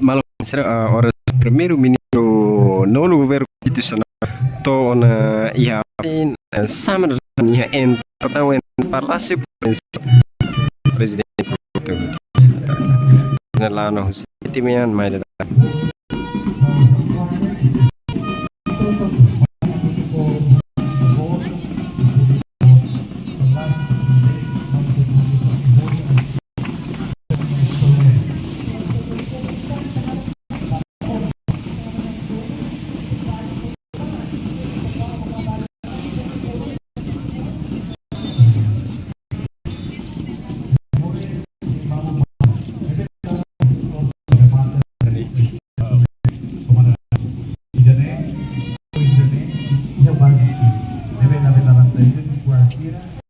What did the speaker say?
Malam ora primeiro-ministro no governo constitucional to na iha sama dengan iha pertama palácio presidente na lá no timian mai da Tomada, deve haver na vantagem de qualquer